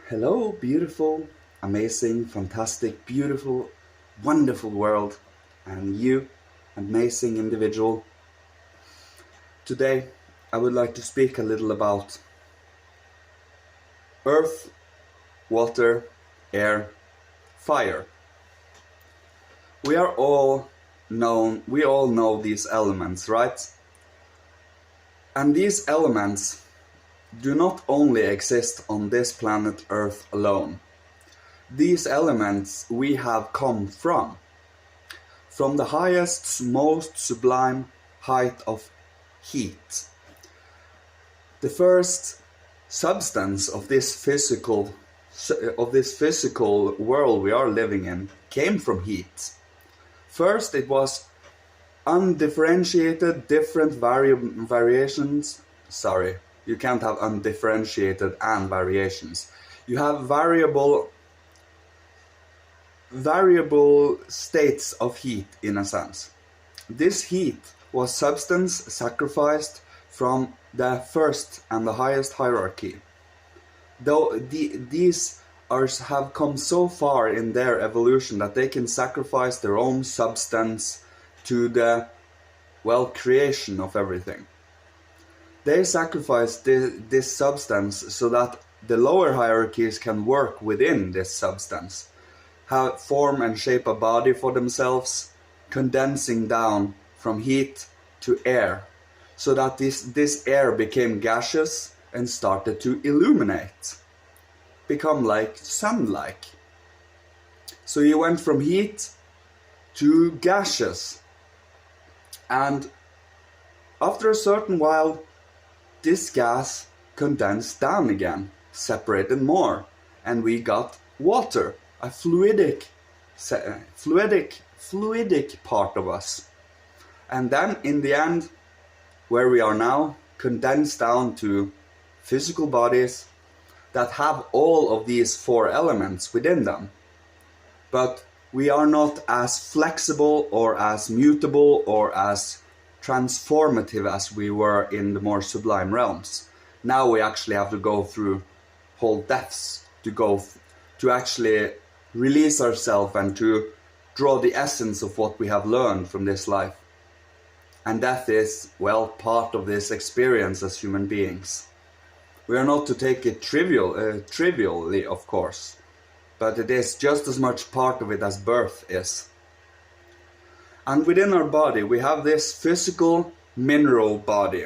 Hello, beautiful, amazing, fantastic, beautiful, wonderful world, and you, amazing individual. Today, I would like to speak a little about earth, water, air, fire. We all know these elements, right? And these elements do not only exist on this planet Earth alone. These elements we have come from the highest, most sublime height of heat. The first substance of this physical world we are living in came from heat. First, it was undifferentiated, different variations. Sorry, you can't have undifferentiated and variations. You have variable states of heat in a sense. This heat was substance sacrificed from the first and the highest hierarchy. Though these have come so far in their evolution that they can sacrifice their own substance to the, creation of everything. They sacrifice this substance so that the lower hierarchies can work within this substance, form and shape a body for themselves, condensing down from heat to air, so that this air became gaseous and started to illuminate, become like sun-like. So you went from heat to gaseous, and after a certain while, this gas condensed down again, separated more, and we got water, a fluidic part of us. And then in the end, where we are now, condensed down to physical bodies that have all of these four elements within them. But we are not as flexible or as mutable or as transformative as we were in the more sublime realms. Now we actually have to go through whole deaths to actually release ourselves and to draw the essence of what we have learned from this life. And death is, part of this experience as human beings. We are not to take it trivially, of course, but it is just as much part of it as birth is. And within our body, we have this physical mineral body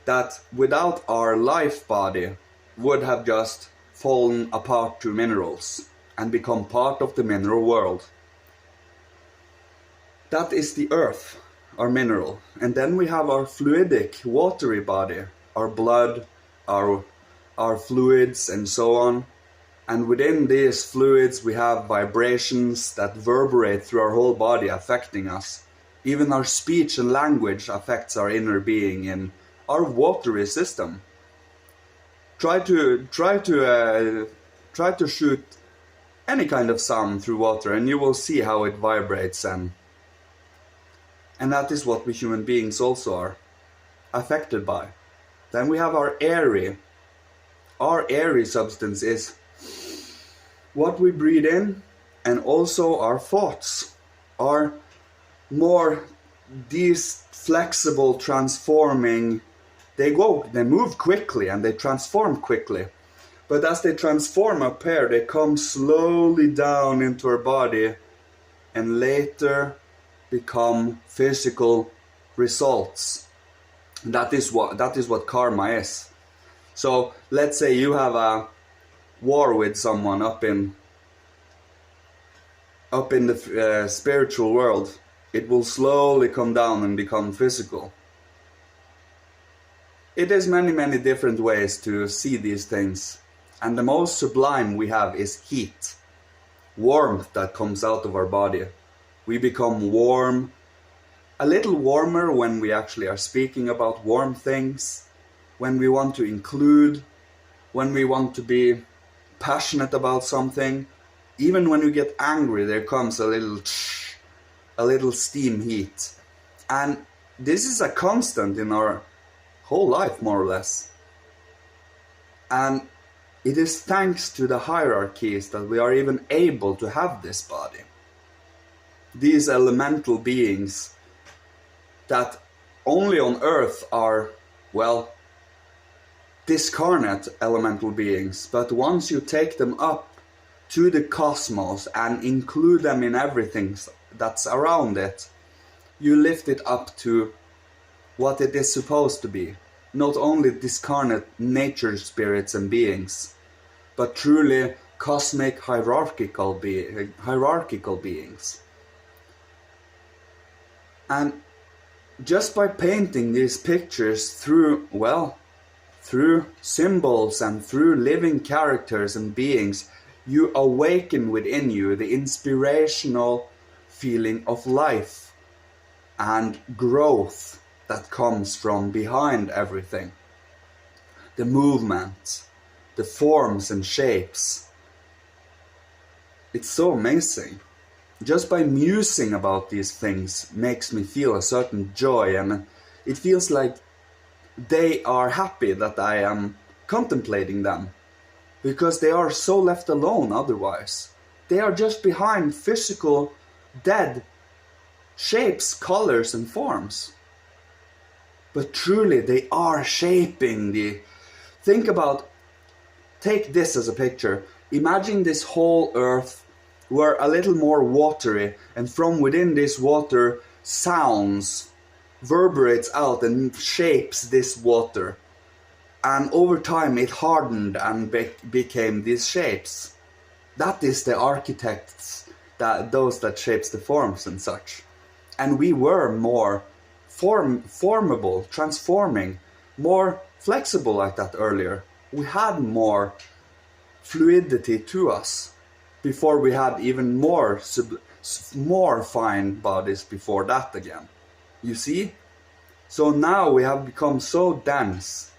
that without our life body would have just fallen apart to minerals and become part of the mineral world. That is the earth, our mineral. And then we have our fluidic, watery body, our blood, our fluids and so on. And within these fluids we have vibrations that reverberate through our whole body, affecting us. Even our speech and language affects our inner being in our watery system. Try to shoot any kind of sound through water and you will see how it vibrates, and that is what we human beings also are affected by. Then we have our airy. Our airy substance is what we breathe in, and also our thoughts are more these flexible, transforming. They move quickly and they transform quickly. But as they transform up here, they come slowly down into our body and later become physical results. That is what karma is. So let's say you have a war with someone up in the spiritual world. It will slowly come down and become physical. It is many different ways to see these things. And the most sublime we have is heat. Warmth that comes out of our body. We become warm. A little warmer when we actually are speaking about warm things. When we want to include. When we want to be passionate about something. Even when we get angry, there comes a little steam heat. And this is a constant in our whole life, more or less. And It is thanks to the hierarchies that we are even able to have this body. These elemental beings that only on Earth are, well, discarnate elemental beings, but once you take them up to the cosmos and include them in everything that's around it, you lift it up to what it is supposed to be. Not only discarnate nature spirits and beings, but truly cosmic hierarchical beings. And just by painting these pictures through symbols and through living characters and beings, you awaken within you the inspirational feeling of life and growth that comes from behind everything. The movement, the forms and shapes. It's so amazing. Just by musing about these things makes me feel a certain joy, and it feels like they are happy that I am contemplating them, because they are so left alone otherwise. They are just behind physical, dead shapes, colors and forms. But truly they are shaping the... Take this as a picture. Imagine this whole earth were a little more watery, and from within this water sounds reverberates out and shapes this water, and over time it hardened and became these shapes. That is the architects, those that shapes the forms and such. And we were more formable, transforming, more flexible like that earlier. We had more fluidity to us before we had even more fine bodies before that again. You see? So now we have become so dense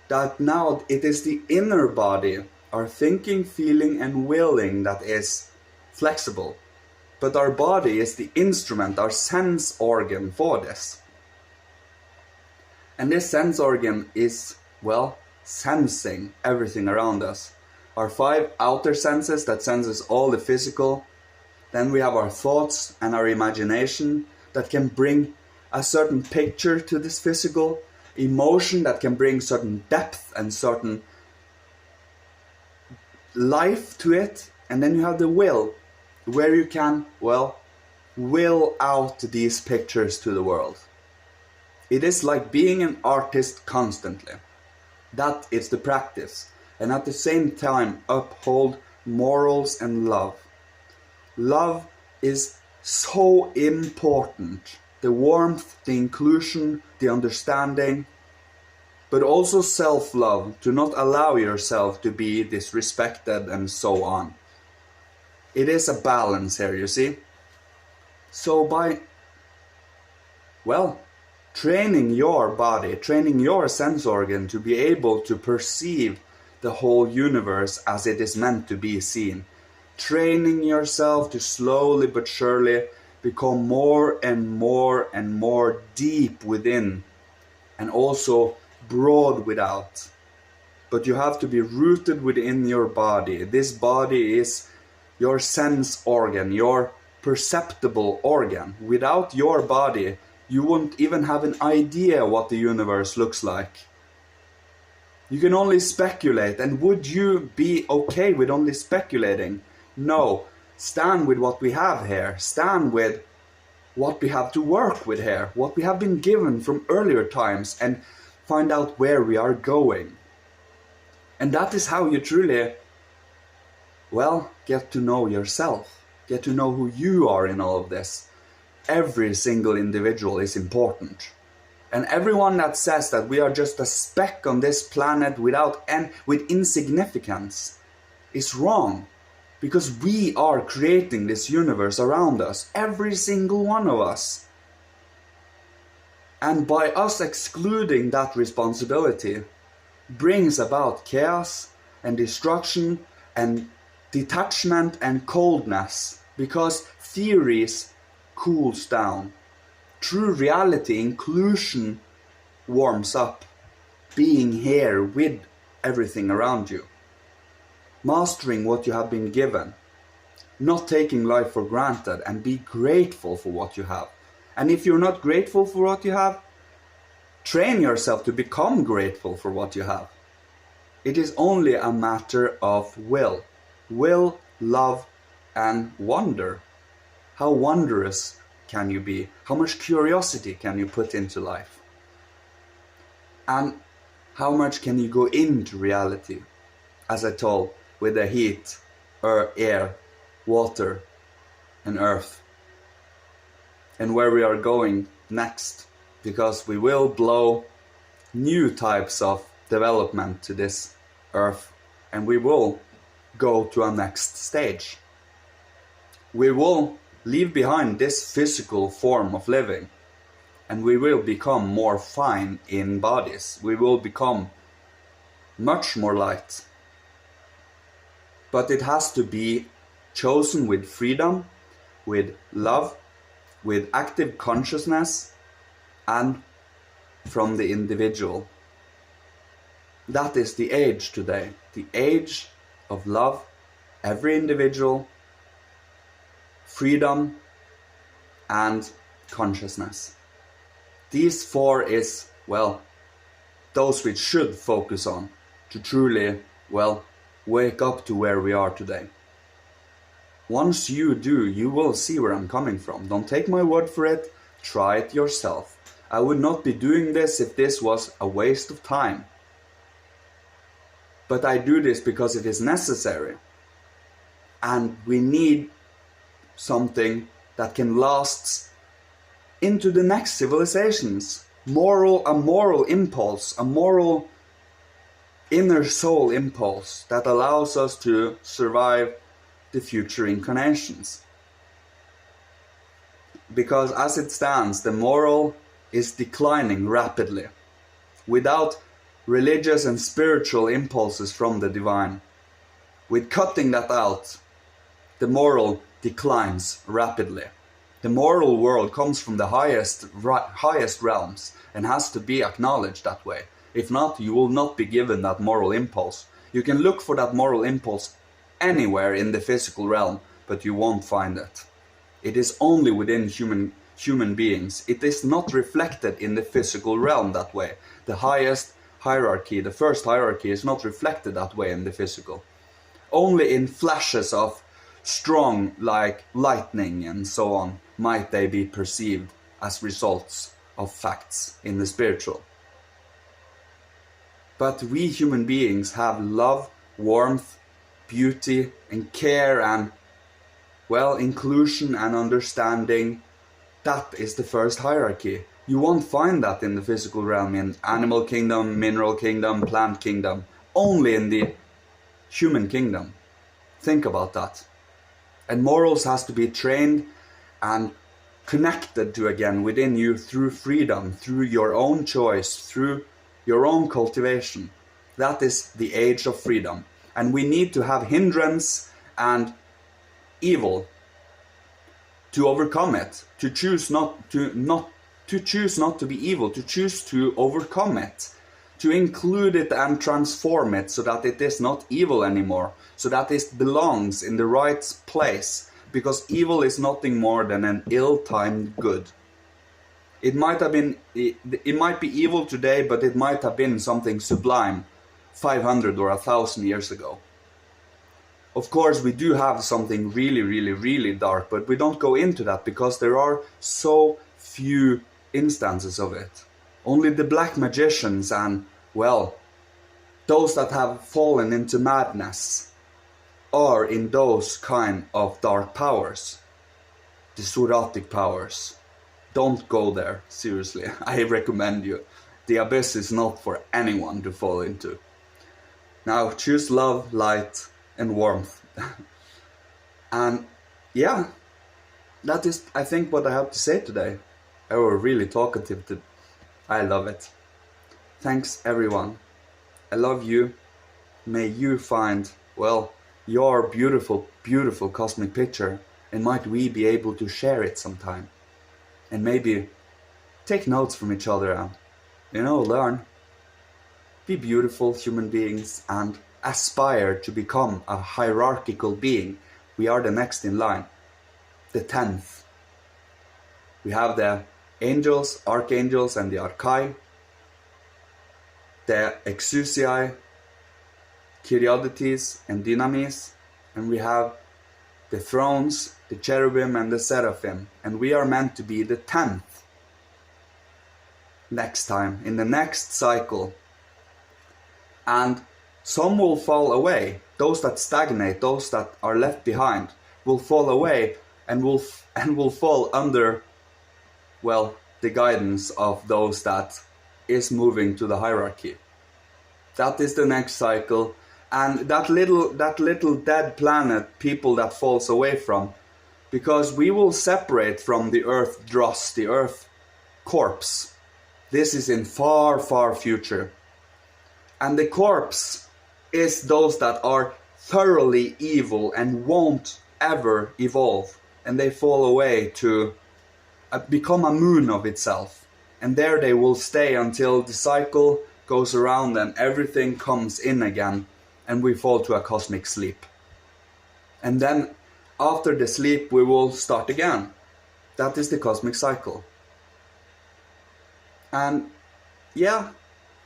that now it is the inner body, our thinking, feeling and willing, that is flexible. But our body is the instrument, our sense organ for this. And this sense organ is, well, sensing everything around us. Our 5 outer senses that senses all the physical. Then we have our thoughts and our imagination that can bring a certain picture to this physical. Emotion that can bring certain depth and certain life to it. And then you have the will, where you can, well, will out these pictures to the world. It is like being an artist constantly. That is the practice. And at the same time uphold morals and love. Love is so important. The warmth, the inclusion, the understanding, but also self-love, to not allow yourself to be disrespected and so on. It is a balance here, you see. So by, well, training your body, training your sense organ to be able to perceive the whole universe as it is meant to be seen, training yourself to slowly but surely become more and more and more deep within, and also broad without. But you have to be rooted within your body. This body is your sense organ, your perceptible organ. Without your body, you won't even have an idea what the universe looks like. You can only speculate, and would you be okay with only speculating? No. Stand with what we have here. Stand with what we have to work with here, what we have been given from earlier times, and find out where we are going. And that is how you truly, well, get to know yourself. Get to know who you are in all of this. Every single individual is important. And everyone that says that we are just a speck on this planet with insignificance is wrong. Because we are creating this universe around us, every single one of us. And by us excluding that responsibility brings about chaos and destruction and detachment and coldness, because theories cools down. True reality, inclusion, warms up. Being here with everything around you. mastering what you have been given, not taking life for granted, and be grateful for what you have. And if you're not grateful for what you have, train yourself to become grateful for what you have. It is only a matter of will. Will, love, and wonder. How wondrous can you be? How much curiosity can you put into life? And how much can you go into reality? As I told, with the heat, air, water, and earth. And where we are going next. Because we will blow new types of development to this earth. And we will go to a next stage. We will leave behind this physical form of living, and we will become more fine in bodies. We will become much more light. But it has to be chosen with freedom, with love, with active consciousness, and from the individual. That is the age today, the age of love, every individual, freedom, and consciousness. These four is, well, those we should focus on to truly, well, wake up to where we are today. Once you do, you will see where I'm coming from. Don't take my word for it, try it yourself. I would not be doing this if this was a waste of time. But I do this because it is necessary. And we need something that can last into the next civilizations. A moral impulse, a moral inner soul impulse that allows us to survive the future incarnations. Because as it stands, the moral is declining rapidly. Without religious and spiritual impulses from the divine, with cutting that out, the moral declines rapidly. The moral world comes from the highest realms and has to be acknowledged that way. If not, you will not be given that moral impulse. You can look for that moral impulse anywhere in the physical realm, but you won't find it. It is only within human beings. It is not reflected in the physical realm that way. The highest hierarchy, the first hierarchy, is not reflected that way in the physical. Only in flashes of strong, like lightning and so on, might they be perceived as results of facts in the spiritual. But we human beings have love, warmth, beauty and care and, well, inclusion and understanding. That is the first hierarchy. You won't find that in the physical realm, in animal kingdom, mineral kingdom, plant kingdom. Only in the human kingdom. Think about that. And morals has to be trained and connected to again within you through freedom, through your own choice, through your own cultivation. That is the age of freedom. And we need to have hindrance and evil to overcome it, to choose not to be evil, to choose to overcome it, to include it and transform it so that it is not evil anymore, so that it belongs in the right place, because evil is nothing more than an ill-timed good. It might be evil today, but it might have been something sublime 500 or 1,000 years ago. Of course, we do have something really, really, really dark, but we don't go into that because there are so few instances of it. Only the black magicians and, well, those that have fallen into madness are in those kind of dark powers. The Suratic powers. Don't go there, seriously. I recommend you. The abyss is not for anyone to fall into. Now, choose love, light, and warmth. And yeah, that is, I think, what I have to say today. I was really talkative. I love it. Thanks, everyone. I love you. May you find, well, your beautiful, beautiful cosmic picture, and might we be able to share it sometime. And maybe take notes from each other and, learn. Be beautiful human beings and aspire to become a hierarchical being, we are the next in line, the 10th. We have the angels, archangels, and the archai, the exousiae, kyriodities, and dynamis, and we have the thrones, the cherubim, and the seraphim, and we are meant to be the 10th next time, in the next cycle. And some will fall away. Those that stagnate, those that are left behind, will fall away and will fall under, well, the guidance of those that is moving to the hierarchy. That is the next cycle. And that little dead planet, people that falls away from, because we will separate from the earth dross, the earth corpse. This is in far, far future. And the corpse is those that are thoroughly evil and won't ever evolve. And they fall away to become a moon of itself. And there they will stay until the cycle goes around and everything comes in again. And we fall to a cosmic sleep. And then after the sleep we will start again. That is the cosmic cycle. And yeah,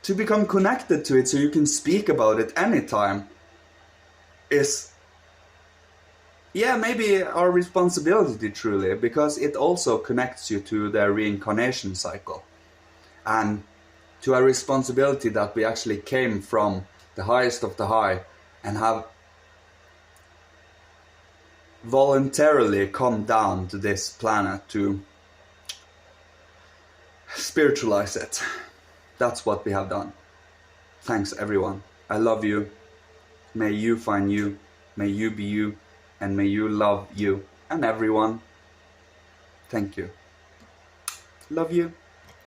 to become connected to it so you can speak about it anytime is, yeah, maybe our responsibility truly, because it also connects you to the reincarnation cycle and to a responsibility that we actually came from the highest of the high and have voluntarily come down to this planet to spiritualize it. That's what we have done. Thanks everyone. I love you. May you find you. May you be you. And may you love you and everyone. Thank you. Love you.